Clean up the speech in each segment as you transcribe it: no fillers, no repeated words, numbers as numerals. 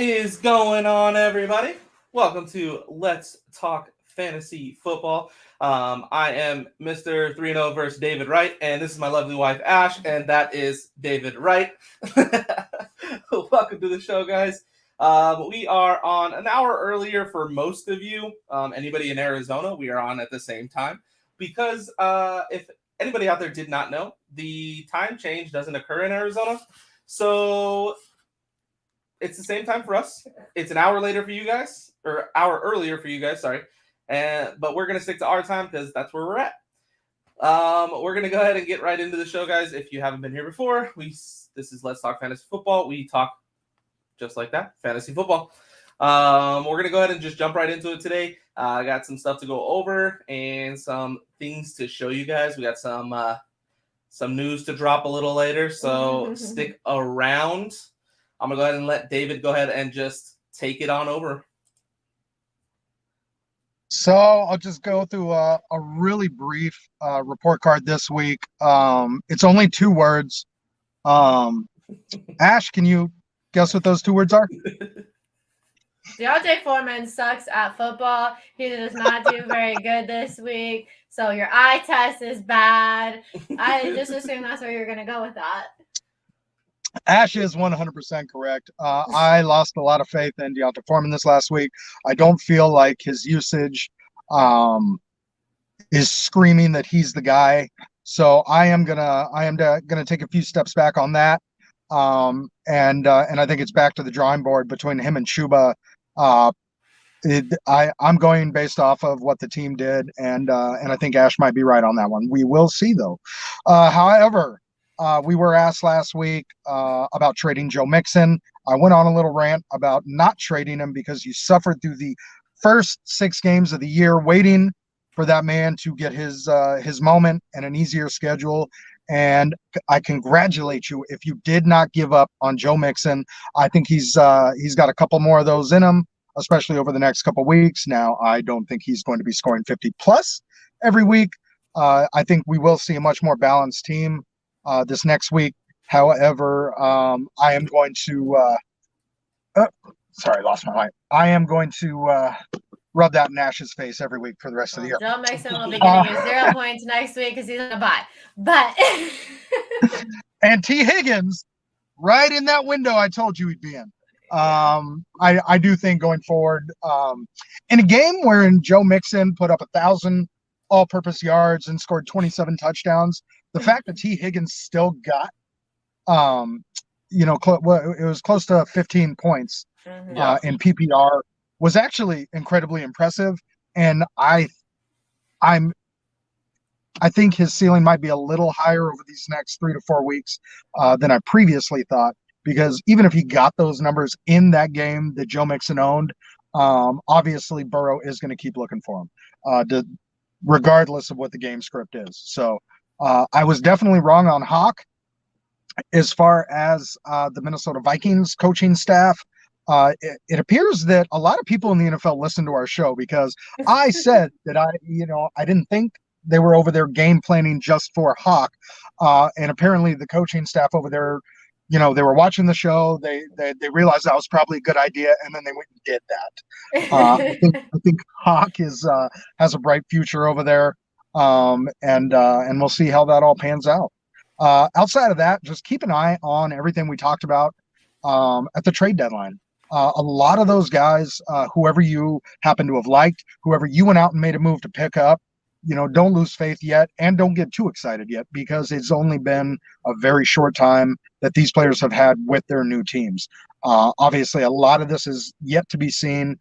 Is going on, everybody? Welcome to Let's Talk Fantasy Football. I am Mr. 3-0 versus David Wright, and this is my lovely wife, Ash, and that is David Wright. Welcome to the show, guys. We are on an hour earlier for most of you. Anybody in Arizona, we are on at the same time. Because if anybody out there did not know, the time change doesn't occur in Arizona. So it's the same time for us. It's an hour later for you guys, or hour earlier for you guys. Sorry, but we're gonna stick to our time because that's where we're at. We're gonna go ahead and get right into the show, guys. If you haven't been here before, this is Let's Talk Fantasy Football. We talk just like that, fantasy football. We're gonna go ahead and just jump right into it today. I got some stuff to go over and some things to show you guys. We got some news to drop a little later, so stick around. I'm going to go ahead and let David go ahead and just take it on over. So I'll just go through a really brief report card this week. It's only 2 words. Ash, can you guess what those 2 words are? D'Onta Foreman sucks at football. He does not do very good this week. So your eye test is bad. I just assume that's where you're going to go with that. Ash is 100% correct. I lost a lot of faith in D'Onta Foreman this last week. I don't feel like his usage is screaming that he's the guy. So I am gonna take a few steps back on that. And I think it's back to the drawing board between him and Chuba. I'm going based off of what the team did, and I think Ash might be right on that one. We will see though. However, we were asked last week about trading Joe Mixon. I went on a little rant about not trading him because you suffered through the first 6 games of the year waiting for that man to get his moment and an easier schedule. And I congratulate you if you did not give up on Joe Mixon. I think he's got a couple more of those in him, especially over the next couple weeks. Now, I don't think he's going to be scoring 50 plus every week. I think we will see a much more balanced team this next week. However, I am going to sorry, I lost my mind. I am going to rub that in Ash's face every week for the rest of the year. Joe Mixon will be getting his 0 points next week because he's on a bye. But and T. Higgins, right in that window I told you he'd be in. I do think going forward, in a game wherein Joe Mixon put up 1,000 all-purpose yards and scored 27 touchdowns, the fact that T. Higgins still got, it was close to 15 points in PPR was actually incredibly impressive. And I think his ceiling might be a little higher over these next 3 to 4 weeks than I previously thought, because even if he got those numbers in that game that Joe Mixon owned, obviously Burrow is going to keep looking for him, regardless of what the game script is. So I was definitely wrong on Hawk. As far as the Minnesota Vikings coaching staff, it appears that a lot of people in the NFL listen to our show, because I said that I didn't think they were over there game planning just for Hawk. And apparently the coaching staff over there, they were watching the show. They realized that was probably a good idea, and then they went and did that. I think Hawk has a bright future over there, and we'll see how that all pans out. Outside of that, just keep an eye on everything we talked about at the trade deadline. A lot of those guys, whoever you happen to have liked, whoever you went out and made a move to pick up, don't lose faith yet, and don't get too excited yet, because it's only been a very short time that these players have had with their new teams. Obviously, a lot of this is yet to be seen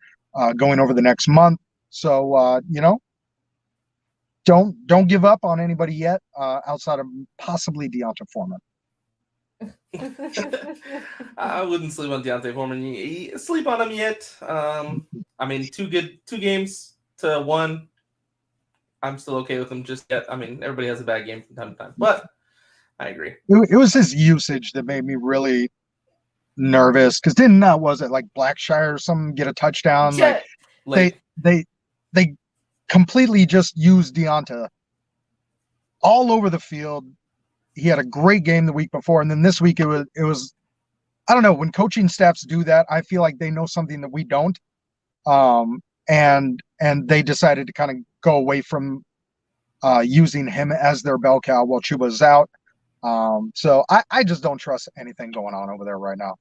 going over the next month. So, don't give up on anybody yet, outside of possibly D'Onta Foreman. I wouldn't sleep on D'Onta Foreman. Sleep on him yet? I mean, 2 games to 1. I'm still okay with him just yet. I mean, everybody has a bad game from time to time, but I agree. It was his usage that made me really nervous, because was it like Blackshire or something get a touchdown? Like they completely just used D'Onta all over the field. He had a great game the week before, and then this week it was I don't know, when coaching staffs do that, I feel like they know something that we don't. And they decided to kind of go away from using him as their bell cow while Chuba's out. So I just don't trust anything going on over there right now.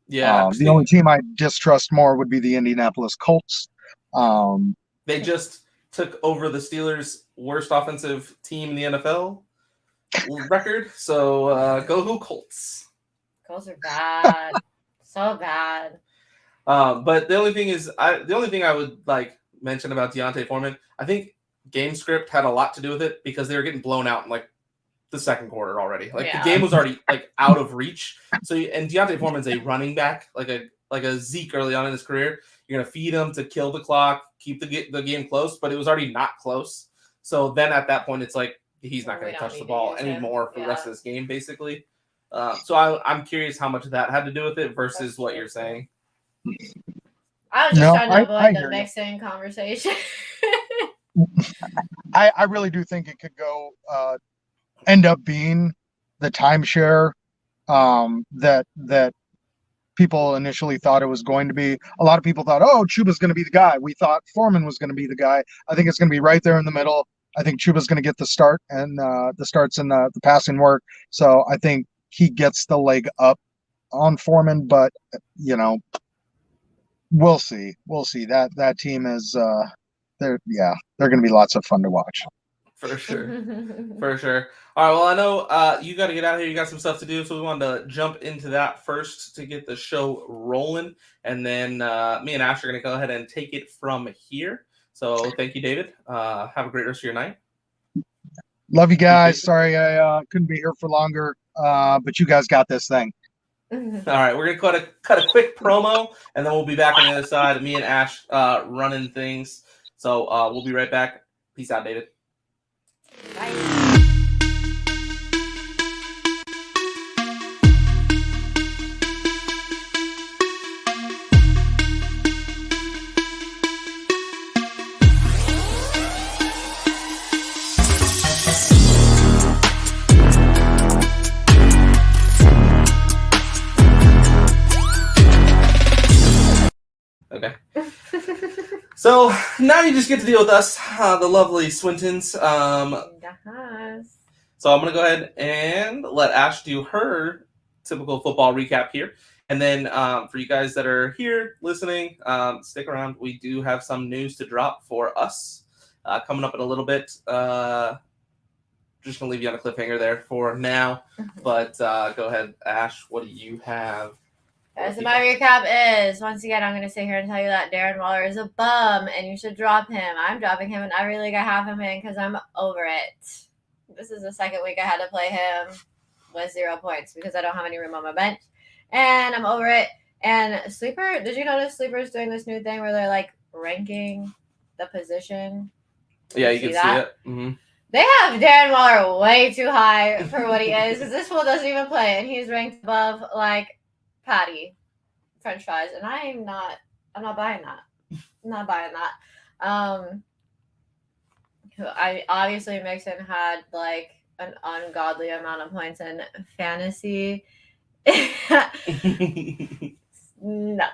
Yeah, The only team I distrust more would be the Indianapolis Colts. they just took over the Steelers' worst offensive team in the NFL record. So go who Colts. Colts are bad. So bad. But the only thing I would like mention about Deontay Foreman, I think game script had a lot to do with it because they were getting blown out in like the second quarter already. Like Yeah. the game was already like out of reach. So and Deontay Foreman's a running back, like a Zeke early on in his career. You're gonna feed him to kill the clock, keep the game close, but it was already not close. So then at that point, it's like he's not going to touch the ball anymore for the rest of this game, basically. So I'm curious how much of that had to do with it versus what you're saying. I was just trying to avoid the mixing conversation. I really do think it could go end up being the timeshare that people initially thought it was going to be. A lot of people thought, oh, Chuba's going to be the guy. We thought Foreman was going to be the guy. I think it's going to be right there in the middle. I think Chuba's going to get the start and the starts in the passing work. So I think he gets the leg up on Foreman, but we'll see. We'll see. That team is they're going to be lots of fun to watch. For sure. For sure. All right. Well, I know you got to get out of here. You got some stuff to do. So we wanted to jump into that first to get the show rolling. And then me and Ash are going to go ahead and take it from here. So thank you, David. Have a great rest of your night. Love you guys. Sorry I couldn't be here for longer, but you guys got this thing. All right. We're going to cut a quick promo, and then we'll be back on the other side. Me and Ash running things. So we'll be right back. Peace out, David. Bye. Okay. So now you just get to deal with us, the lovely Swintons. So I'm going to go ahead and let Ash do her typical football recap here. And then for you guys that are here listening, stick around. We do have some news to drop for us coming up in a little bit. Just going to leave you on a cliffhanger there for now. But go ahead, Ash. What do you have? So my recap is, once again, I'm going to sit here and tell you that Darren Waller is a bum and you should drop him. I'm dropping him in every league I have him in because I'm over it. This is the second week I had to play him with 0 points because I don't have any room on my bench. And I'm over it. And Sleeper, did you notice Sleeper's doing this new thing where they're like ranking the position? Yeah, you can see it. Mm-hmm. They have Darren Waller way too high for what he is because this fool doesn't even play and he's ranked above like Patty French fries, and I'm not buying that. I'm not buying that. I obviously Mixon had like an ungodly amount of points in fantasy. No.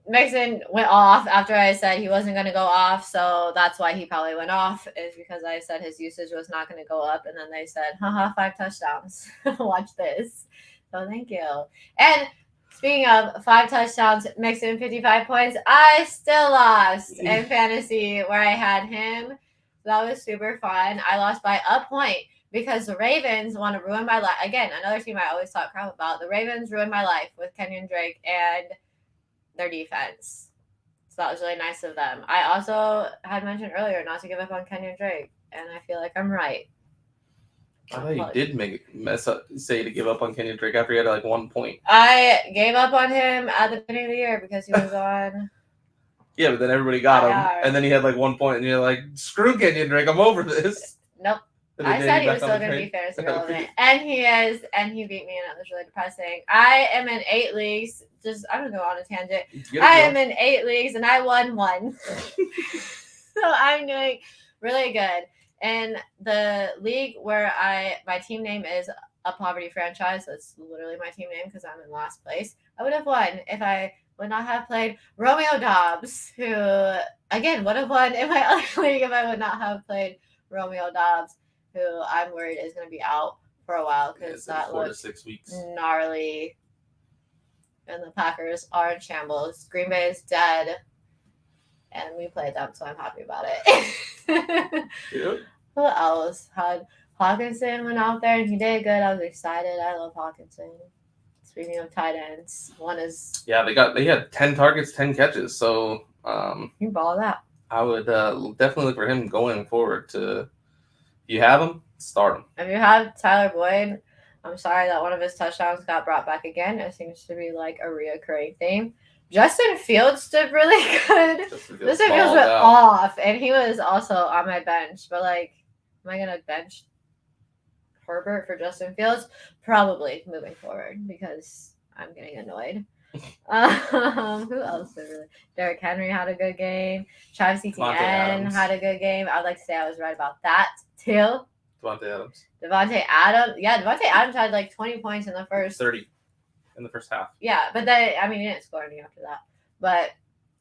Mixon went off after I said he wasn't going to go off, so that's why he probably went off, is because I said his usage was not going to go up, and then they said, 5 touchdowns. Watch this. So thank you. And speaking of 5 touchdowns, Mixon 55 points, I still lost in fantasy where I had him. So that was super fun. I lost by a point because the Ravens want to ruin my life. Again, another team I always talk crap about. The Ravens ruined my life with Kenyon Drake and their defense. So that was really nice of them. I also had mentioned earlier not to give up on Kenyon Drake, and I feel like I'm right. I thought you did say to give up on Kenyon Drake after he had like 1 point. I gave up on him at the beginning of the year because he was on. Yeah, but then everybody got him, and then he had like 1 point, and you're like, screw Kenyon Drake, I'm over this. Nope. I said he was still going to be fantasy relevant, and he is, and he beat me, and it was really depressing. I am in 8 leagues. I'm going to go on a tangent. I am in 8 leagues, and I won 1. So I'm doing really good. And the league where my team name is a poverty franchise. That's literally my team name because I'm in last place. I would have won if I would not have played Romeo Dobbs, who again would have won in my other league if I would not have played Romeo Dobbs, who I'm worried is going to be out for a while because that 4 to looked 6 weeks. gnarly. And the Packers are in shambles. Green Bay is dead. And we played them, so I'm happy about it. Yep. Who else? Had Hawkinson went out there and he did good. I was excited. I love Hawkinson. Speaking of tight ends, one is Yeah, they had 10 targets, 10 catches. So you ball that. I would definitely look for him going forward. If you have him, start him. If you have Tyler Boyd, I'm sorry that one of his touchdowns got brought back again. It seems to be like a reoccurring theme. Justin Fields did really good. Justin Fields went off, and he was also on my bench. But like, am I gonna bench Herbert for Justin Fields? Probably moving forward because I'm getting annoyed. Who else did really? Derrick Henry had a good game. Travis Etienne had a good game. I would like to say I was right about that too. Devontae Adams. Yeah, Devontae Adams had like 20 points in the first 30 in the first half. Yeah, but then I mean he didn't score any after that. But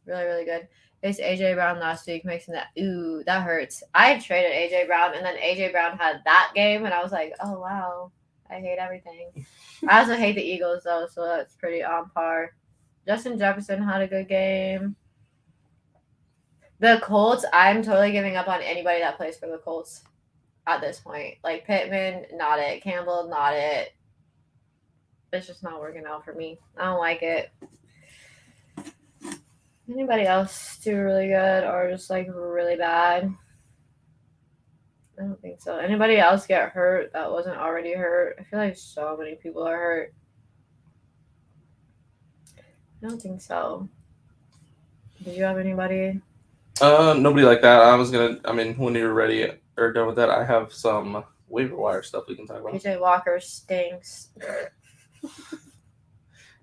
really, really good. Faced AJ Brown last week, mixing that. Ooh, that hurts. I traded AJ Brown, and then AJ Brown had that game, and I was like, oh wow, I hate everything. I also hate the Eagles though, so that's pretty on par. Justin Jefferson had a good game. The Colts, I'm totally giving up on anybody that plays for the Colts at this point. Like Pittman, not it. Campbell, not it. It's just not working out for me. I don't like it. Anybody else do really good or just like really bad? I don't think so. Anybody else get hurt that wasn't already hurt? I feel like so many people are hurt. I don't think so. Did you have anybody? Nobody like that. When you're ready or done with that, I have some waiver wire stuff we can talk about. PJ Walker stinks.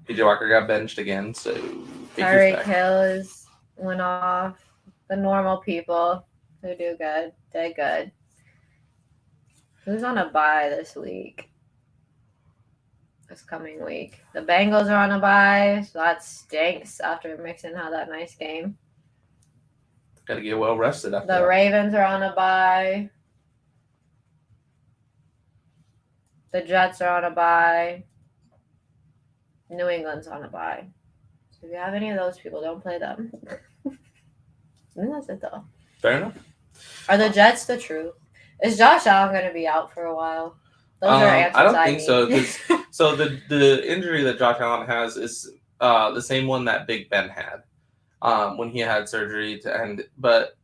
PJ Walker got benched again, so Tyreek Hill went off. The normal people who do good, did good. Who's on a bye this week? This coming week. The Bengals are on a bye, so that stinks after Mixon had that nice game. Got to get well rested after The that. Ravens are on a bye. The Jets are on a bye. New England's on a bye. So if you have any of those people, don't play them. I think that's it, though. Fair enough. Are the Jets the truth? Is Josh Allen going to be out for a while? Those are answers I don't think need. so. 'Cause so the injury that Josh Allen has is the same one that Big Ben had when he had surgery to end. But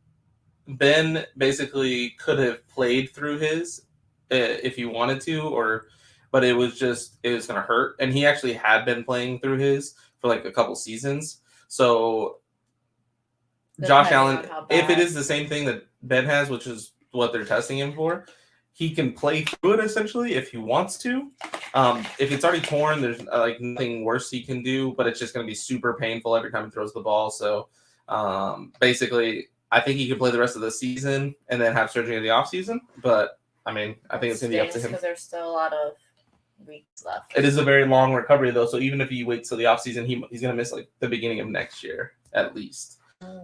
Ben basically could have played through his if he wanted to, but it was going to hurt. And he actually had been playing through his for like a couple seasons. So Josh Allen, if it is the same thing that Ben has, which is what they're testing him for, he can play through it essentially if he wants to. If it's already torn, there's like nothing worse he can do, but it's just going to be super painful every time he throws the ball. So basically, I think he could play the rest of the season and then have surgery in the offseason. But I think it's going to be up to him. Because there's still a lot of weeks left. It is a very long recovery though, so even if he waits till the offseason, he's going to miss like the beginning of next year at least.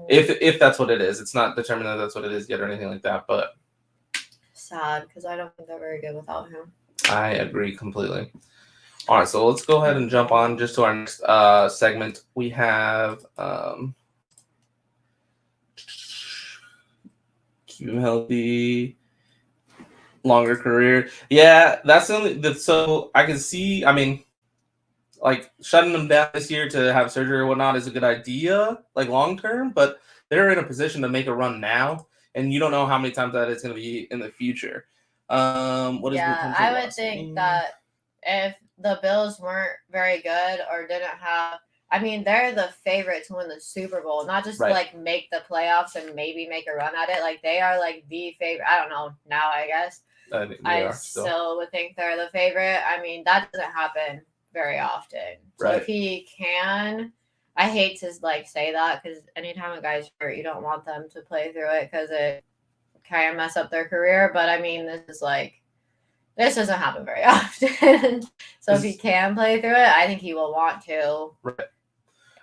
If that's what it is. It's not determined that that's what it is yet or anything like that, but sad because I don't think they're very good without him. I agree completely. All right, so let's go ahead and jump on just to our next segment. We have keep him healthy, longer career. Yeah, that's the only. So I can see. Like shutting them down this year to have surgery or whatnot is a good idea, like long term. But they're in a position to make a run now, and you don't know how many times that it's going to be in the future. I would think that if the Bills weren't very good or didn't have, they're the favorite to win the Super Bowl, not just like make the playoffs and maybe make a run at it. Like they are like the favorite. I don't know now. I guess I still would think they're the favorite. That doesn't happen very often. So if he can, I hate to like say that because anytime a guy's hurt, you don't want them to play through it because it kind of mess up their career. But this is like This doesn't happen very often. So if he This- can play through it, I think he will want to.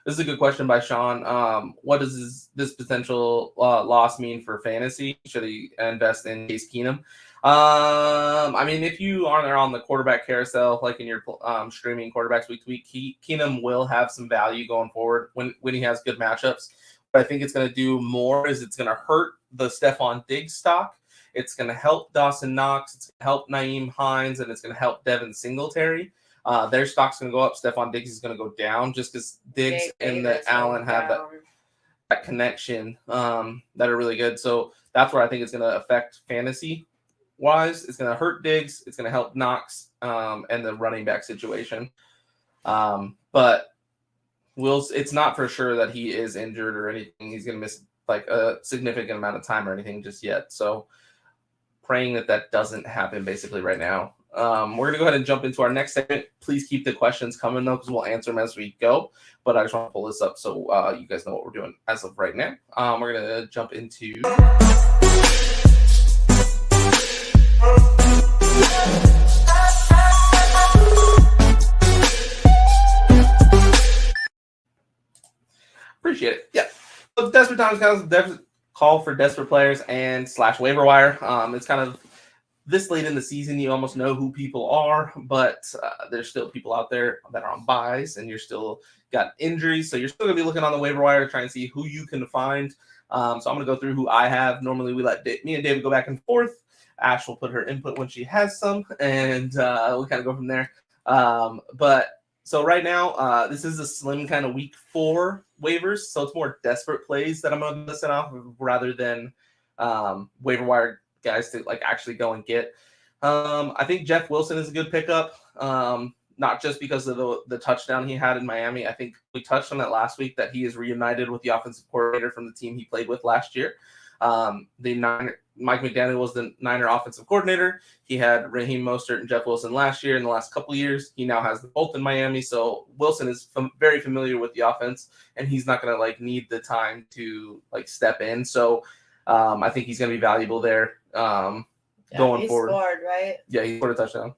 This is a good question by Sean. What does this potential loss mean for fantasy? Should he invest in Case Keenum? I mean, if you are on the quarterback carousel, like in your streaming quarterbacks week to week, Keenum will have some value going forward when he has good matchups. But I think it's going to do more is it's going to hurt the Stephon Diggs stock. It's going to help Dawson Knox. It's going to help Nyheim Hines, and it's going to help Devin Singletary. Their stock's going to go up. Stephon Diggs is going to go down just because Diggs Jake and Davis Allen have down. that connection that are really good. So that's where I think it's going to affect fantasy wise. It's going to hurt Diggs. It's going to help Knox and the running back situation. But it's not for sure that he is injured or anything. He's going to miss like a significant amount of time or anything just yet. So praying that doesn't happen basically right now. We're going to go ahead and jump into our next segment. Please keep the questions coming, though, because we'll answer them as we go. But I just want to pull this up so you guys know what we're doing as of right now. We're going to jump into... Appreciate it. Yeah. So Desperate Times kind of call for desperate players and / waiver wire. It's kind of this late in the season, you almost know who people are, but there's still people out there that are on buys, and you're still got injuries, so you're still gonna be looking on the waiver wire to try and see who you can find. So I'm gonna go through who I have. Normally, we let me and David go back and forth. Ash will put her input when she has some, and we'll kind of go from there. But so right now, this is a slim kind of week 4 waivers, so it's more desperate plays that I'm gonna listen off of rather than waiver wire guys to like actually go and get. I think Jeff Wilson is a good pickup, not just because of the touchdown he had in Miami. I think we touched on that last week that he is reunited with the offensive coordinator from the team he played with last year. Mike McDaniel was the Niner offensive coordinator. He had Raheem Mostert and Jeff Wilson last year. In the last couple of years, he now has them both in Miami. So Wilson is very familiar with the offense, and he's not going to like need the time to like step in. So I think he's going to be valuable there going forward. Scored, right? Yeah, he scored a touchdown.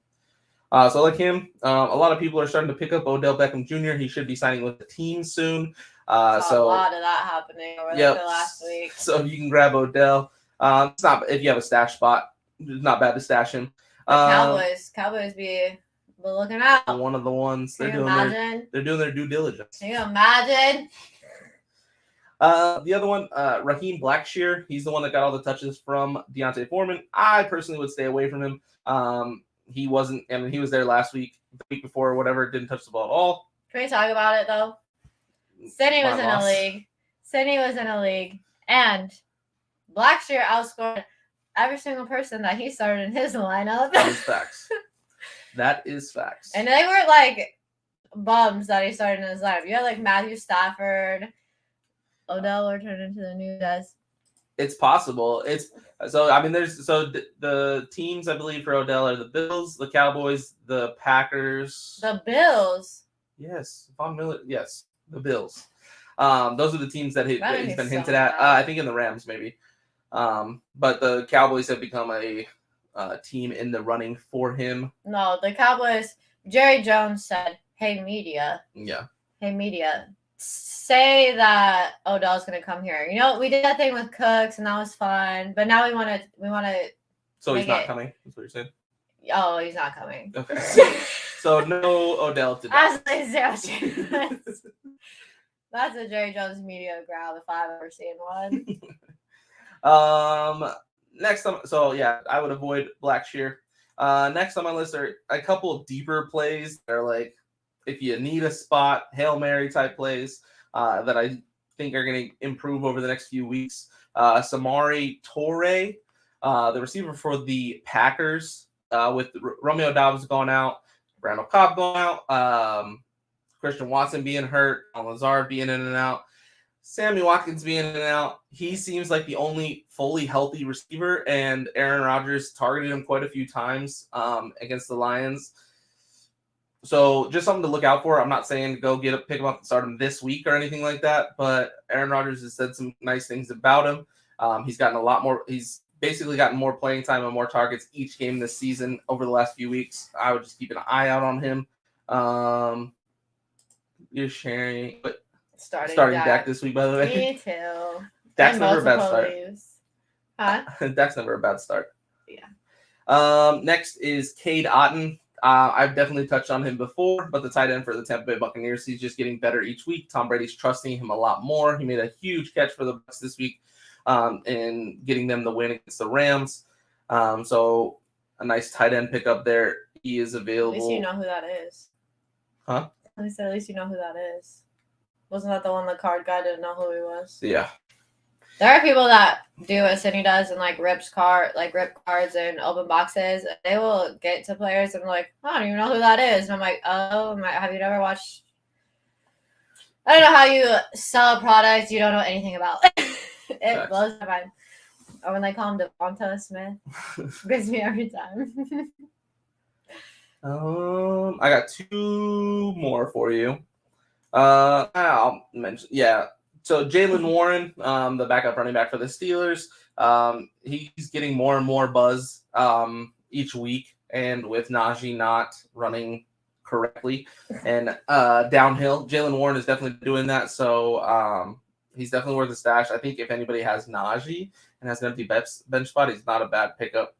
So like him, a lot of people are starting to pick up Odell Beckham Jr. He should be signing with the team soon. So a lot of that happening over the last week. So if you can grab Odell, it's not if you have a stash spot, it's not bad to stash him. Cowboys be looking out. One of the ones they're doing their due diligence. Can you imagine? The other one, Raheem Blackshear, he's the one that got all the touches from Deontay Foreman. I personally would stay away from him. He wasn't, I mean, he was there last week, the week before, or whatever, didn't touch the ball at all. Can we talk about it, though? Sydney was in a league, and Blackshear outscored every single person that he started in his lineup. That is facts. That is facts. And they were like bums that he started in his lineup. You had like Matthew Stafford. Odell will turn into the new guys. It's possible. The teams I believe for Odell are the Bills, the Cowboys, the Packers. The Bills. Yes, Von Miller. Yes, the Bills. Those are the teams that he's been hinted at. I think in the Rams maybe. But the Cowboys have become a team in the running for him. No, the Cowboys. Jerry Jones said, "Hey media." Yeah. Hey media. Say that Odell's going to come here. You know, we did that thing with Cooks, and that was fun. But now we want to. So he's not coming. That's what you're saying. Oh, he's not coming. Okay. So no Odell today. That's a Jerry Jones media growl if I've ever seen one. Next time, so yeah, I would avoid Blackshear. Next on my list are a couple of deeper plays that are like, if you need a spot, Hail Mary type plays that I think are going to improve over the next few weeks. Samori Toure, the receiver for the Packers, with Romeo Doubs going out, Randall Cobb going out, Christian Watson being hurt, Lazard being in and out, Sammy Watkins being in and out. He seems like the only fully healthy receiver, and Aaron Rodgers targeted him quite a few times against the Lions. So just something to look out for. I'm not saying go pick him up and start him this week or anything like that, but Aaron Rodgers has said some nice things about him. He's gotten a lot more. He's basically gotten more playing time and more targets each game this season over the last few weeks. I would just keep an eye out on him. You're sharing starting Dak this week, by the way. Me too. Dak's And never a bad multiple start. leaves. Huh? Dak's never a bad start. Yeah. Next is Cade Otton. I've definitely touched on him before, but the tight end for the Tampa Bay Buccaneers, he's just getting better each week. Tom Brady's trusting him a lot more. He made a huge catch for the Bucs this week, in getting them the win against the Rams. So a nice tight end pickup there. He is available. At least you know who that is. Huh? At least you know who that is. Wasn't that the one the card guy didn't know who he was? Yeah. There are people that do what Sydney does and rip cards and open boxes. They will get to players and like, I don't even know who that is. And I'm like, oh, have you never watched? I don't know how you sell a product you don't know anything about. It blows my mind. Or when they call him Devonta Smith, gets me every time. I got two more for you. I'll mention, yeah. So Jaylen Warren, the backup running back for the Steelers, he's getting more and more buzz each week, and with Najee not running correctly and downhill, Jaylen Warren is definitely doing that. So he's definitely worth a stash. I think if anybody has Najee and has an empty bench spot, he's not a bad pickup.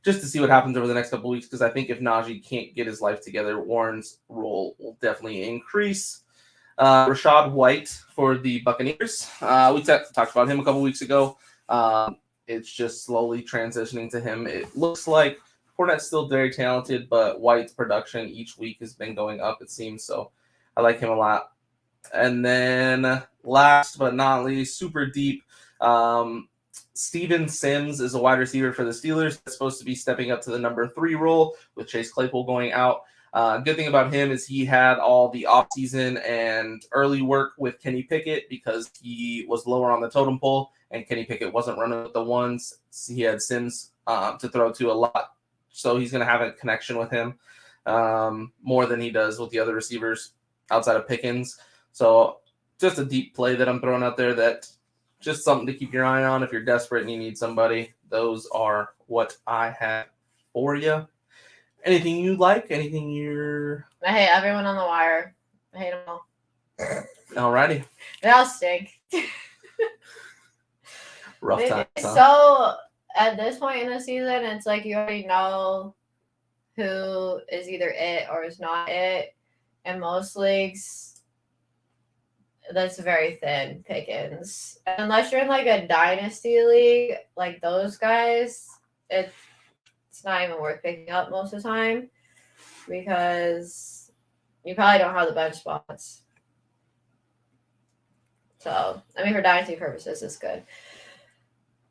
Just to see what happens over the next couple of weeks, because I think if Najee can't get his life together, Warren's role will definitely increase. Rachaad White for the Buccaneers. We talked about him a couple weeks ago. It's just slowly transitioning to him. It looks like Fournette's still very talented, but White's production each week has been going up, it seems. So I like him a lot. And then last but not least, super deep, Steven Sims is a wide receiver for the Steelers. That's supposed to be stepping up to the number 3 role with Chase Claypool going out. Good thing about him is he had all the offseason and early work with Kenny Pickett because he was lower on the totem pole and Kenny Pickett wasn't running with the ones. So he had Sims to throw to a lot. So he's going to have a connection with him more than he does with the other receivers outside of Pickens. So just a deep play that I'm throwing out there, that just something to keep your eye on if you're desperate and you need somebody. Those are what I have for you. Anything you like? Anything you're... I hate everyone on the wire. I hate them all. Alrighty. They all stink. Rough time. So at this point in the season, it's like you already know who is either it or is not it. In most leagues, that's very thin pickings. Unless you're in a dynasty league, like those guys, it's not even worth picking up most of the time because you probably don't have the bench spots. So, I mean, for dynasty purposes, it's good.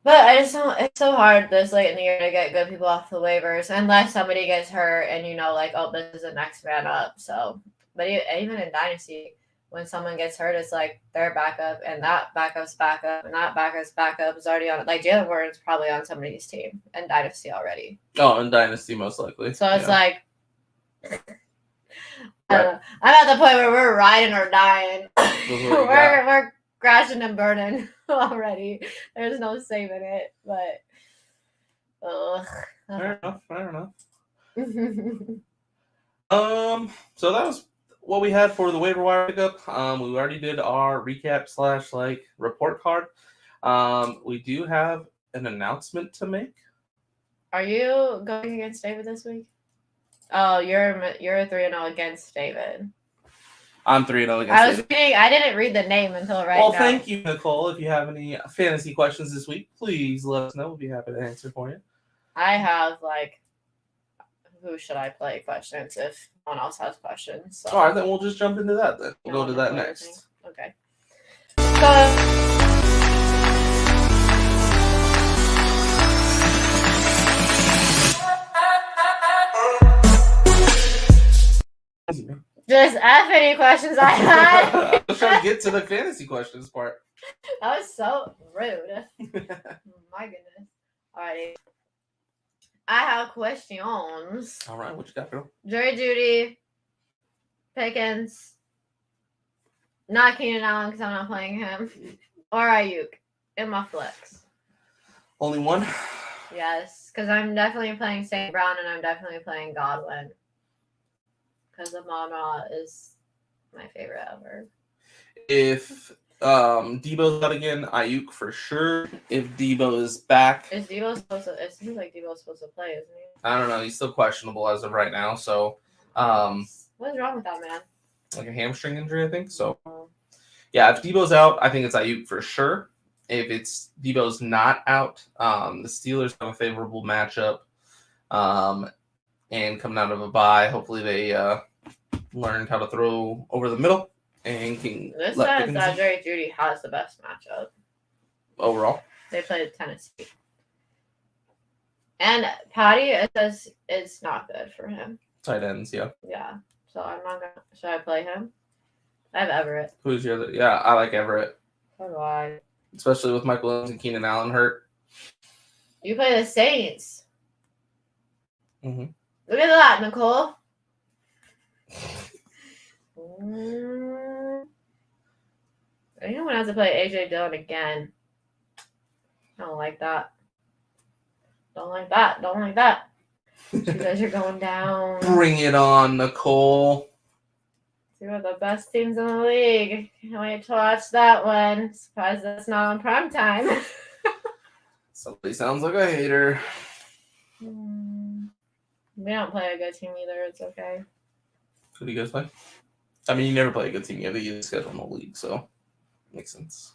But I just don't, it's so hard this late in the year to get good people off the waivers unless somebody gets hurt and oh, this is the next man up. So, but even in dynasty, when someone gets hurt, it's like their backup and that backup's backup and that backup's backup is already on it. Like Jaylen Warren's probably on somebody's team in dynasty already. Oh, in dynasty most likely. So it's like, I don't know. I'm at the point where we're riding or dying. We're crashing and burning already. There's no saving it, but fair enough. So that was what we had for the waiver wire pickup. We already did our recap / report card. We do have an announcement to make. Are you going against David this week? Oh, you're 3-0 against David. I'm 3-0 against David. I didn't read the name until right now. Well, thank you, Nicole. If you have any fantasy questions this week, please let us know. We'll be happy to answer for you. I have who should I play questions if no one else has questions. So. All right, then we'll just jump into that then. We'll go to that next. Okay. Just F any questions I had. I was trying to get to the fantasy questions part. That was so rude. My goodness. Alrighty. I have questions. All right, what you got, girl? Jerry Jeudy, Pickens, not Keenan Allen because I'm not playing him, or Ayuk in my flex. Only one? Yes, because I'm definitely playing St. Brown and I'm definitely playing Godwin. Because Amon-Ra is my favorite ever. If Debo's out again, Ayuk for sure. If Debo is back, Is Debo supposed to? It seems like Debo's supposed to play, isn't he? I don't know. He's still questionable as of right now. So, What's wrong with that man? like a hamstring injury, I think. So, Oh. yeah, if Debo's out, I think it's Ayuk for sure. If it's Debo's not out, the Steelers have a favorable matchup, and coming out of a bye, hopefully they learned how to throw over the middle and can This let says Pickens that in Jerry Judy has the best matchup. overall. They played Tennessee. And Patty, it says it's not good for him. Tight ends, yeah. Yeah. So I'm not gonna. Should I play him? I have Everett. Who's your other? Yeah, I like Everett, So do I. especially with Michael Williams and Keenan Allen hurt. You play the Saints. Mhm. Look at that, Nicole. Anyone has to play AJ Dillon again. I don't like that. Don't like that. Don't like that. You guys are going down. Bring it on, Nicole. Two of the best teams in the league. Can't wait to watch that one. Surprised that's not on prime time. Somebody sounds like a hater. We don't play a good team either. It's okay. Who do you guys play? I mean, you never play a good team. You have to use schedule in the league, so makes sense.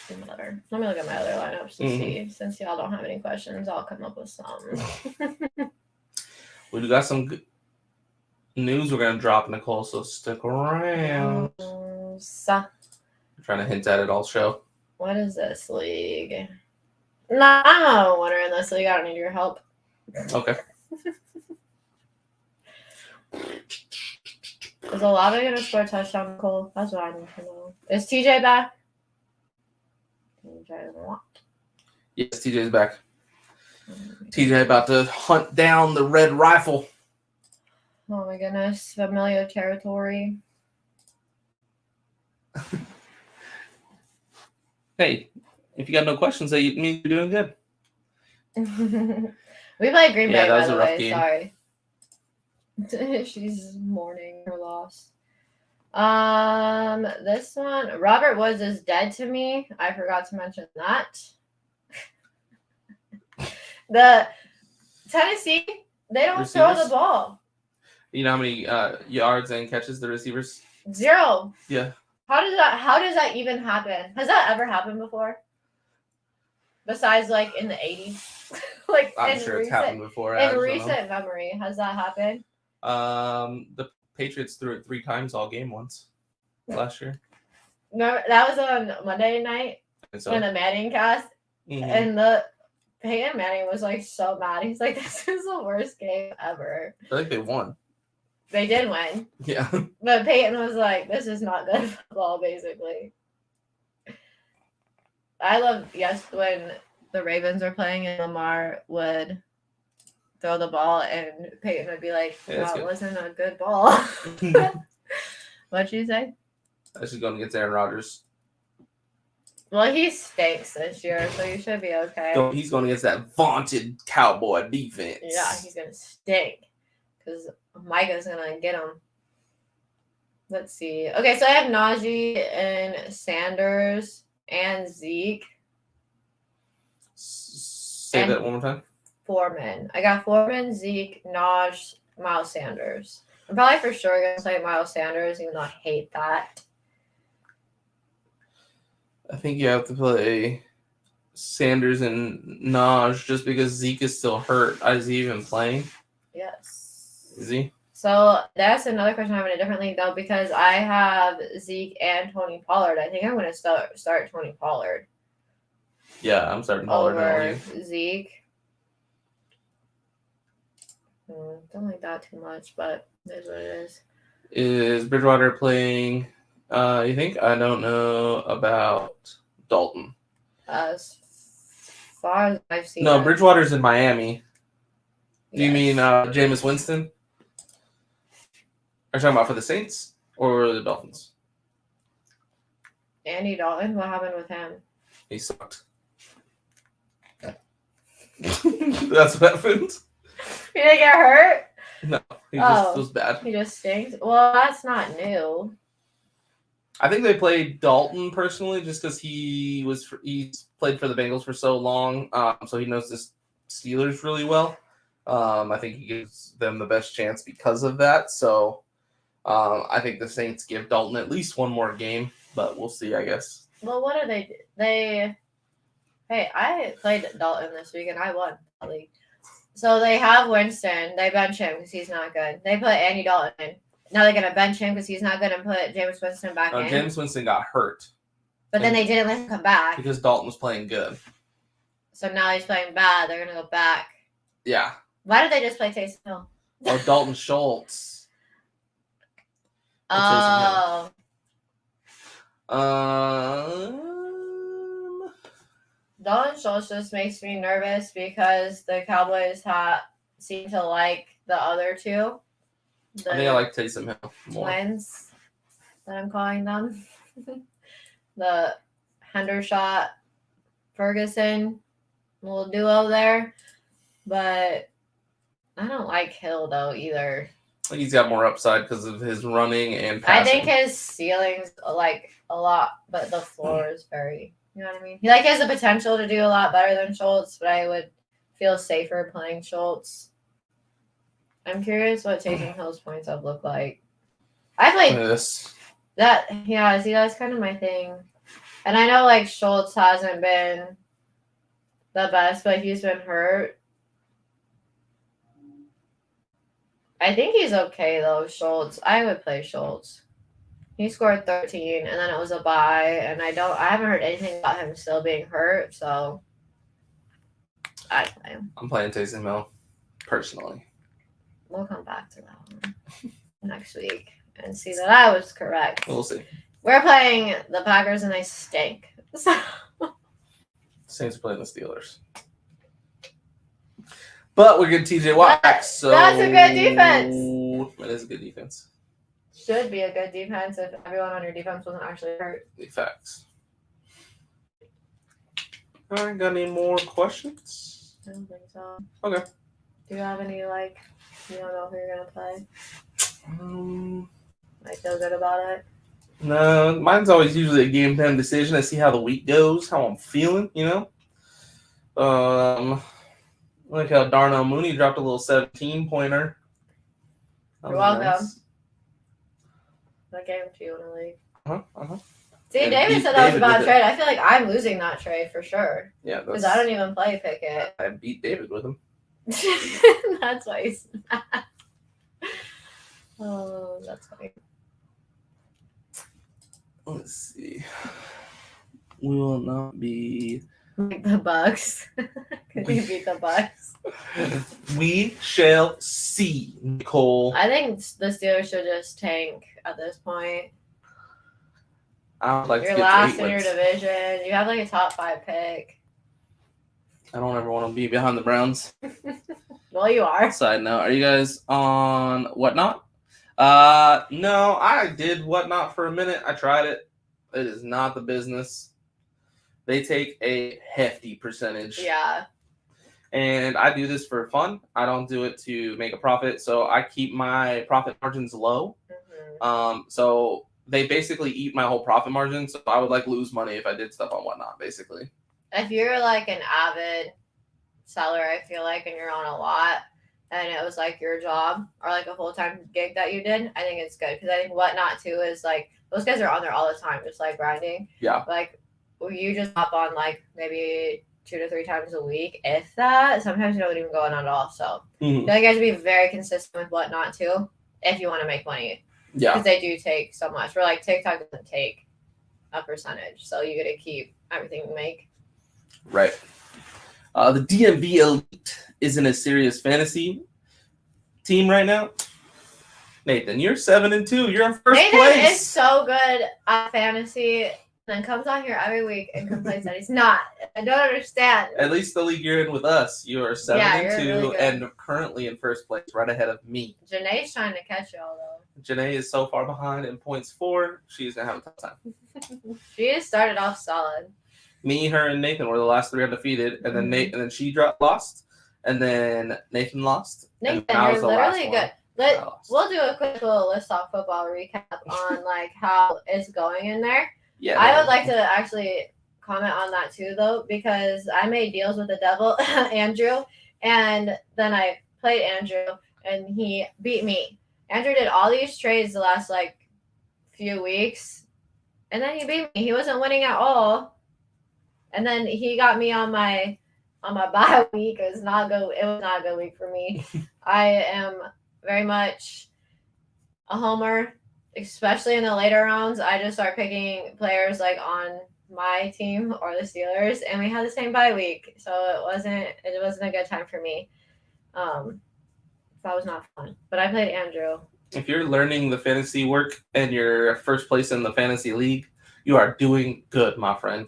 Let me look at my other lineups to see. Since y'all don't have any questions, I'll come up with some. We got some good news we're going to drop, Nicole, so stick around. So, I'm trying to hint at it all show. what is this league? No, I'm a winner in this league. I don't need your help. Okay. Is Olave going to score a touchdown, Nicole? That's what I need to know. Is TJ back? TJ what? Yes, TJ's back. TJ about to hunt down the red rifle. Oh my goodness. Familiar territory. Hey, if you got no questions, that means you're doing good. We played Green Bay, Yeah, that by was the a rough way. game. Sorry. She's mourning her loss. This one, Robert Woods is dead to me. I forgot to mention that. The Tennessee, they don't throw Receivers? the ball. You know how many yards and catches the receivers? 0. Yeah. How does that even happen? Has that ever happened before? Besides, like in the 80s, like I'm sure it's happened before. In recent memory, has that happened? The Patriots threw it 3 times all game once last year. Remember, that was on Monday night And so, when the Manning cast, and the Peyton Manning was like so mad. He's like, "This is the worst game ever." I think they won. They did win, Yeah. but Peyton was like, "This is not good football." Basically, I love when the Ravens were playing and Lamar would throw the ball and Peyton would be like, Yeah, that's "That good. wasn't a good ball." What'd you say? That's just going against Aaron Rodgers. Well, he stinks this year, so you should be okay. He's going against that vaunted Cowboy defense. Yeah, he's gonna stink because Micah's gonna get him. Let's see. Okay, so I have Najee and Sanders and Zeke. Say that one more time. Foreman. I got Foreman, Zeke, Najee, Miles Sanders. I'm probably for sure gonna play Miles Sanders, even though I hate that. I think you have to play Sanders and Najee just because Zeke is still hurt. Is he even playing? Yes. Is he? So that's another question I have in a different league though, because I have Zeke and Tony Pollard. I think I'm gonna start Tony Pollard Yeah, I'm starting Pollard now. over Zeke. Don't like that too much, but it is what it is. Is Bridgewater playing? You think? I don't know about Dalton. As far as I've seen. No, Bridgewater's in Miami. Do you mean Yes. Jameis Winston? Are you talking about for the Saints or the Dolphins? Andy Dalton, what happened with him? He sucked. That's what happened. He didn't get hurt? No, he Oh. just was bad. He just stinks? Well, that's not new. I think they played Dalton personally just because he's played for the Bengals for so long, so he knows the Steelers really well. I think he gives them the best chance because of that. So I think the Saints give Dalton at least one more game, but we'll see, I guess. Well, what do they do? Hey, I played Dalton this week and I won the league. So they have Winston. They bench him because he's not good. They put Andy Dalton in. Now they're going to bench him because he's not good and put Jameis Winston back in. Jameis Winston got hurt. But then they didn't let him come back. Because Dalton was playing good. So now he's playing bad. They're going to go back. Yeah. Why did they just play Taysom Hill? Oh, Dalton Schultz. Oh. Dalton Schultz just makes me nervous because the Cowboys seem to like the other two. I think I like Taysom Hill more. Twins that I'm calling them. The Hendershot Ferguson little duo there. But I don't like Hill though either. I think he's got more upside because of his running and I passing. think his ceiling's like a lot, but the floor is very, you know what I mean? He like has the potential to do a lot better than Schultz, but I would feel safer playing Schultz. I'm curious what Taysom Hill's points up look like. I played this. that, yeah, see, that's kind of my thing. And I know like Schultz hasn't been the best, but he's been hurt. I think he's okay though, Schultz. I would play Schultz. He scored 13 and then it was a bye, and I haven't heard anything about him still being hurt, so I'd play him. I'm playing Taysom Hill personally. We'll come back to that one next week and see that I was correct. We'll see. We're playing the Packers and they stink. So Saints are playing the Steelers. But we're good TJ Watt. So that's a good defense. That is a good defense. Should be a good defense if everyone on your defense wasn't actually hurt. Facts. All right, got any more questions? I don't think so. Okay. Do you have any you don't know who you're gonna play? I feel good about it. No, mine's always usually a game time decision. I see how the week goes, how I'm feeling, you know. Like how Darnell Mooney dropped a little 17-pointer. You're welcome. That gave him to you in the league. See, And David beat said that was a David bad with trade. I feel like I'm losing that trade for sure. Yeah, Because I don't even play Pickett. I beat David with him. That's why he's mad. Oh, that's funny. Let's see. We will not be. Like the Bucks. Could you beat the Bucks? We shall see, Nicole. I think the Steelers should just tank at this point. I would like You're to get last to in 8 your wins. division. You have like a top 5 pick. I don't ever want to be behind the Browns. Well, you are. Side note, are you guys on Whatnot? No, I did Whatnot for a minute. I tried it. It is not the business. They take a hefty percentage. Yeah. And I do this for fun. I don't do it to make a profit. So I keep my profit margins low. Mm-hmm. So they basically eat my whole profit margin. So I would like lose money if I did stuff on Whatnot, basically. If you're like an avid seller, I feel like, and you're on a lot, and it was like your job or like a full-time gig that you did, I think it's good. Because I think Whatnot too is like, those guys are on there all the time, just like grinding. Yeah. Like, you just hop on like maybe 2 to 3 times a week, if that. Sometimes you don't even go on at all. So I feel like you have to be very consistent with Whatnot too, if you want to make money. Yeah. Because they do take so much. Where like TikTok doesn't take a percentage, so you got to keep everything you make. Right. The DMV Elite isn't a serious fantasy team right now. Nathan, you're 7-2. You're in first Nathan place. is so good at fantasy. then comes on here every week and complains that he's not. I don't understand. At least the league you're in with us, you are 7 Yeah, and you're 2 really good. and currently in first place, right ahead of me. Janae's trying to catch y'all though. Janae is so far behind in points for. She's gonna have a tough time. She just started off solid. Me, her, and Nathan were the last 3 undefeated, and then Mhm. and then she lost, and then Nathan lost. Nathan, and I was you're the last literally one. good. Let I lost. we'll do a quick little Let's Talk Football recap on like how it's going in there. Yeah, I would like to actually comment on that too, though, because I made deals with the devil, Andrew, and then I played Andrew, and he beat me. Andrew did all these trades the last like few weeks, and then he beat me. He wasn't winning at all, and then he got me on my bye week. It was not good. It was not a good week for me. I am very much a homer, especially in the later rounds. I just start picking players like on my team or the Steelers, and we had the same bye week, so it wasn't a good time for me. That was not fun. But I played Andrew. If you're learning the fantasy work and you're first place in the fantasy league, you are doing good, my friend.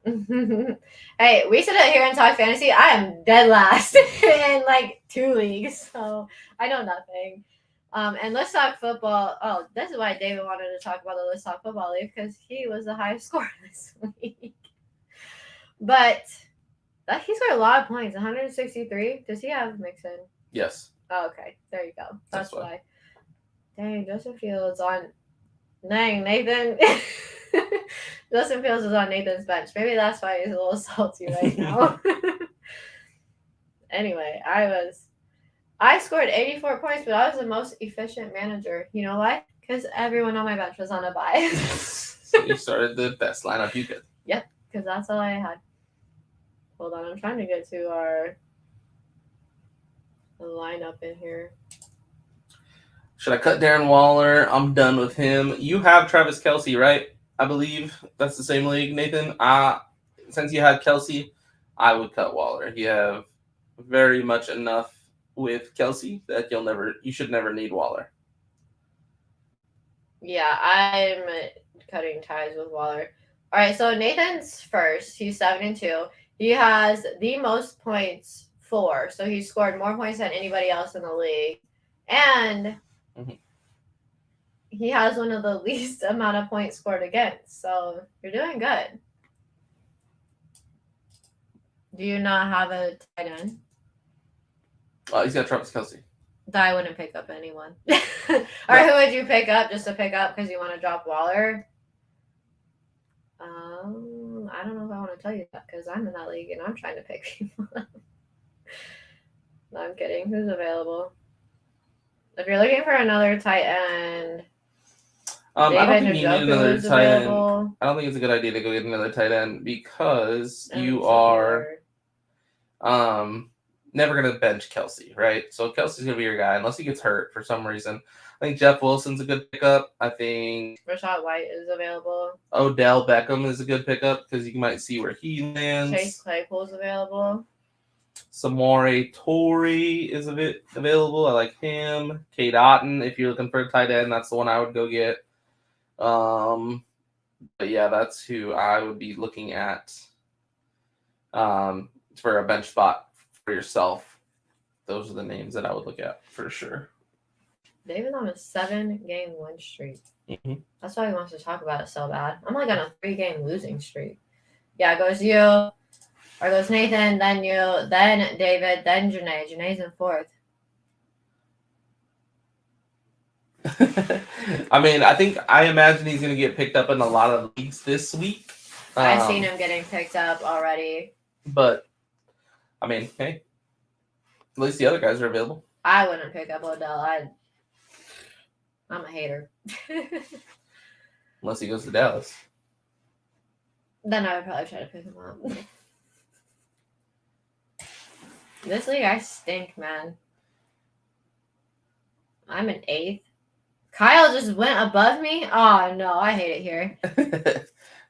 Hey, we sit here and talk fantasy. I am dead last in like 2 leagues, so I know nothing. And Let's Talk Football. Oh, this is why David wanted to talk about the Let's Talk Football League, because he was the highest scorer this week. But he scored a lot of points, 163. Does he have Mixon? Yes. Oh, okay. There you go. That's That's why. why. Dang, Justin Fields on. Dang, Nathan. Justin Fields is on Nathan's bench. Maybe that's why he's a little salty right now. Anyway, I scored 84 points, but I was the most efficient manager. You know why? Because everyone on my bench was on a bye. So you started the best lineup you could. Yep, because that's all I had. Hold on, I'm trying to get to our lineup in here. Should I cut Darren Waller? I'm done with him. You have Travis Kelce, right? I believe that's the same league, Nathan. Since you had Kelce, I would cut Waller. You have very much enough with Kelce that you should never need Waller. Yeah, I'm cutting ties with Waller. All right, so Nathan's first. He's 7-2. He has the most points, 4. So he scored more points than anybody else in the league, and he has one of the least amount of points scored against. So you're doing good. Do you not have a tight end? He's got Travis Kelce. I wouldn't pick up anyone. All right, who would you pick up just to pick up because you want to drop Waller? I don't know if I want to tell you that because I'm in that league and I'm trying to pick people up. No, I'm kidding. Who's available? If you're looking for another tight end, I don't David think you need Njoku another is tight end. available. I don't think it's a good idea to go get another tight end because And you some are other- never going to bench Kelce, right? So Kelsey's going to be your guy unless he gets hurt for some reason. I think Jeff Wilson's a good pickup. I think Rashad White is available. Odell Beckham is a good pickup because you might see where he lands. Chase Claypool's available. Samori Torrey is available. I like him. Kate Otten, if you're looking for a tight end, that's the one I would go get. But yeah, that's who I would be looking at for a bench spot for yourself. Those are the names that I would look at for sure. David's on a 7-game win streak. Mm-hmm. That's why he wants to talk about it so bad. I'm like on a 3-game losing streak. Yeah, it goes you, or it goes Nathan, then you, then David, then Janae. Janae's in 4th. I imagine he's going to get picked up in a lot of leagues this week. I've seen him getting picked up already. But, hey, at least the other guys are available. I wouldn't pick up Odell. I'm a hater. Unless he goes to Dallas. Then I would probably try to pick him up. This league, I stink, man. I'm an 8th. Kyle just went above me? Oh, no. I hate it here.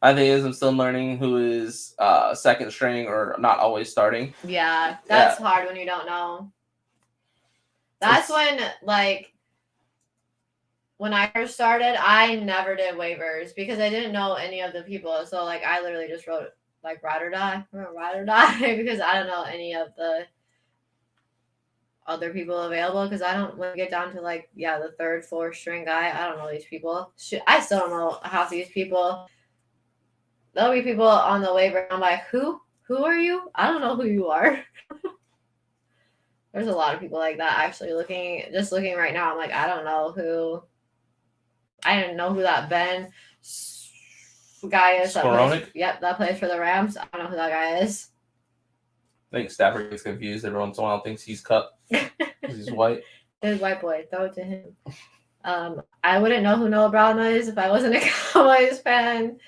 My thing is I'm still learning who is second string or not always starting. Yeah, that's hard when you don't know. That's when when I first started, I never did waivers because I didn't know any of the people. So like I literally just wrote like ride or die because I don't know any of the other people available because I don't when we get down to like the third, fourth string guy, I don't know these people. I still don't know half these people. There'll be people on the waiver. I'm like, who are you? I don't know who you are. There's a lot of people like that actually looking right now. I'm like, I don't know who. I didn't know who that Ben guy is. That plays for the Rams. I don't know who that guy is. I think Stafford gets confused. Every once in a while thinks he's cut because he's white. There's white boy. Throw it to him. I wouldn't know who Noah Brown is if I wasn't a Cowboys fan.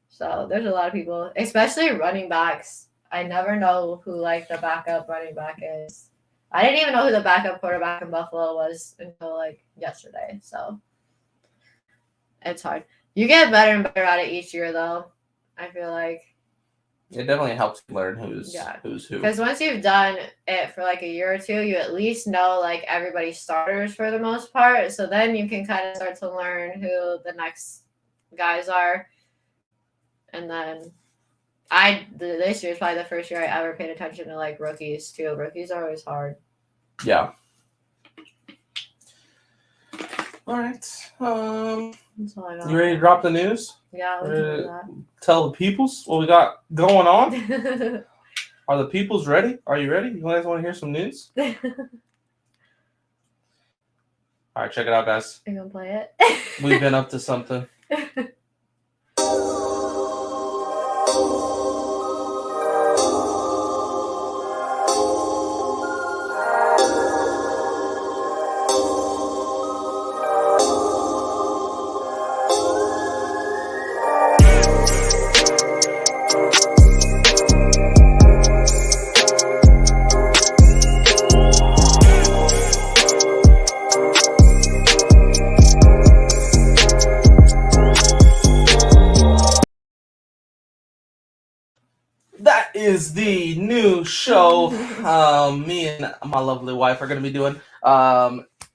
So there's a lot of people, especially running backs. I never know who like the backup running back is. I didn't even know who the backup quarterback in Buffalo was until like yesterday. So it's hard. You get better and better at it each year, though. I feel like it definitely helps you learn who's who. Because once you've done it for like a year or two, you at least know like everybody's starters for the most part. So then you can kind of start to learn who the next guys are. And then this year is probably the first year I ever paid attention to like rookies too. Rookies are always hard. Yeah. All right. That's all I got. You ready to drop the news? Yeah, we can do that. Tell the peoples what we got going on. Are the peoples ready? Are you ready? You guys want to hear some news? All right, check it out, guys. You gonna play it? We've been up to something. That is the new show me and my lovely wife are going to be doing.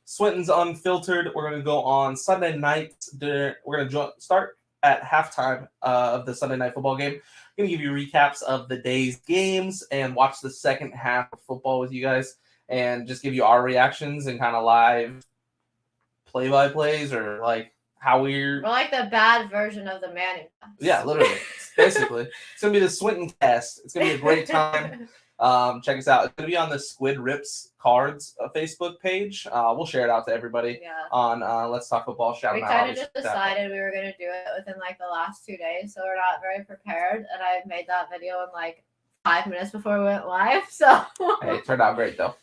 Swinton's Unfiltered. We're going to go on Sunday night. We're going to start at halftime of the Sunday night football game. I'm going to give you recaps of the day's games and watch the second half of football with you guys and just give you our reactions and kind of live play-by-plays or like how we're like the bad version of the Manning. Yeah, literally. Basically. It's going to be the Swinton cast. It's going to be a great time. Check us out. It's going to be on the Squid Rips Cards Facebook page. We'll share it out to everybody on Let's Talk Football. Shout we kind of just decided we were going to do it within like the last 2 days, so we're not very prepared. And I made that video in like 5 minutes before we went live. So hey, it turned out great though.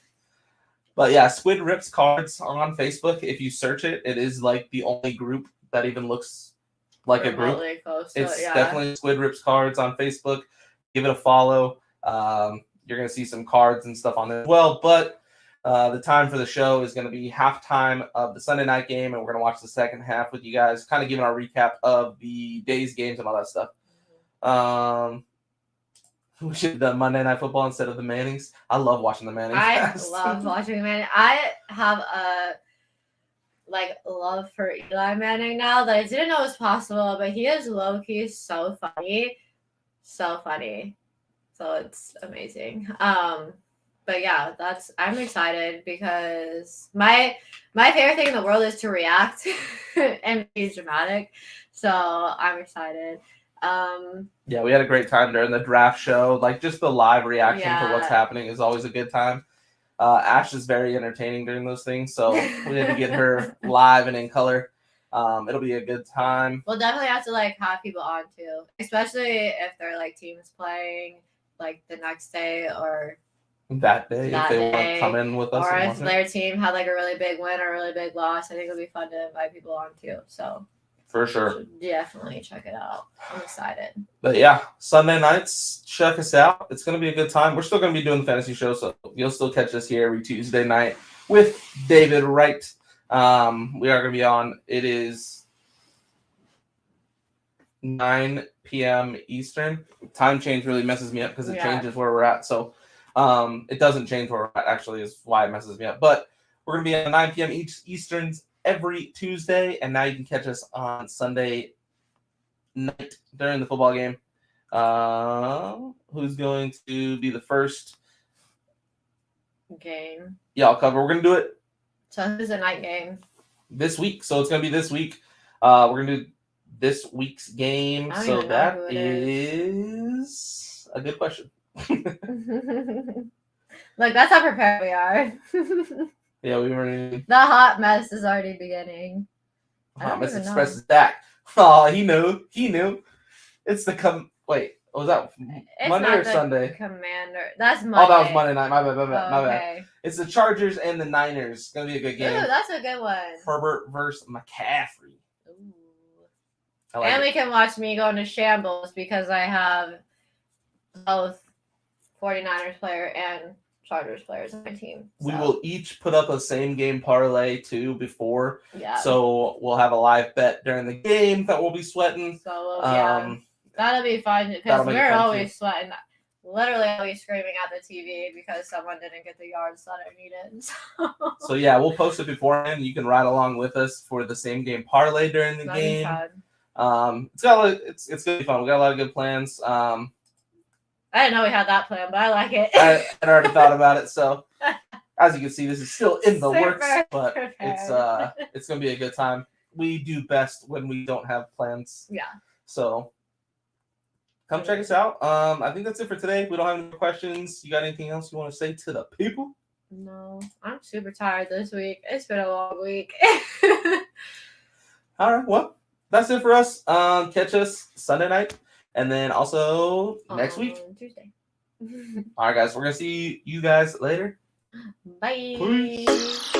But yeah, Squid Rips Cards on Facebook. If you search it, it is like the only group that even looks like a group. It's definitely Squid Rips Cards on Facebook. Give it a follow. You're going to see some cards and stuff on there as well. But the time for the show is going to be halftime of the Sunday night game, and we're going to watch the second half with you guys, kind of giving our recap of the day's games and all that stuff. We should have done Monday Night Football instead of the Mannings. I love watching the Mannings. I love watching the Manning. I have a love for Eli Manning now that I didn't know was possible, but he is low-key so funny. So funny. So it's amazing. But yeah, I'm excited because my favorite thing in the world is to react and be dramatic. So I'm excited. Yeah, we had a great time during the draft show. Like just the live reaction to what's happening is always a good time. Ash is very entertaining during those things, so we had to get her live and in color. It'll be a good time. We'll definitely have to have people on too, especially if they're teams playing the next day or that day if they want to come in with us, or if their team had a really big win or a really big loss. I think it'll be fun to invite people on too. So for sure, definitely check it out. I'm excited. But yeah, Sunday nights, check us out. It's gonna be a good time. We're still gonna be doing the fantasy show, so you'll still catch us here every Tuesday night with David Wright. We are gonna be on. It is 9 p.m. Eastern. Time change really messes me up because it changes where we're at. So it doesn't change where we're at, actually, is why it messes me up. But we're going to be at 9 p.m. Eastern every Tuesday, and now you can catch us on Sunday night during the football game. Who's going to be the first? Game. Yeah, I'll cover. We're gonna do it So who's the night game? this week, so it's gonna be this week. We're gonna do this week's game. I don't So even know that who it is a good question. Look, that's how prepared we are. Yeah, we were in The hot mess is already beginning. I don't Miss even Express know. is back. Oh, he knew. It's the wait, was that It's Monday not or the Sunday? Commander. That's Monday. Oh, that was Monday night. My bad, Oh, my bad. okay. It's the Chargers and the Niners. It's gonna be a good Ooh, game. that's a good one. Herbert versus McCaffrey. Ooh. I like And it. we can watch me go into shambles because I have both 49ers player and Chargers players on my team. We so, will each put up a same game parlay too before. Yeah. So we'll have a live bet during the game that we'll be sweating. So yeah, that'll be fun because that'll make it we're fun, always sweating. Literally always screaming at the TV because someone didn't get the yards that I needed. So yeah, we'll post it beforehand. You can ride along with us for the same game parlay during the That'll be game. fun. It's gonna be fun. We got a lot of good plans. I didn't know we had that plan, but I like it. I already thought about it. So as you can see, this is still in the Super works, but prepared. it's gonna be a good time. We do best when we don't have plans. Yeah. So come check us out. I think that's it for today. We don't have any more questions. You got anything else you want to say to the people? No, I'm super tired this week. It's been a long week. All right. Well, that's it for us. Catch us Sunday night, and then also next week. On Tuesday. All right, guys. We're gonna see you guys later. Bye. Peace.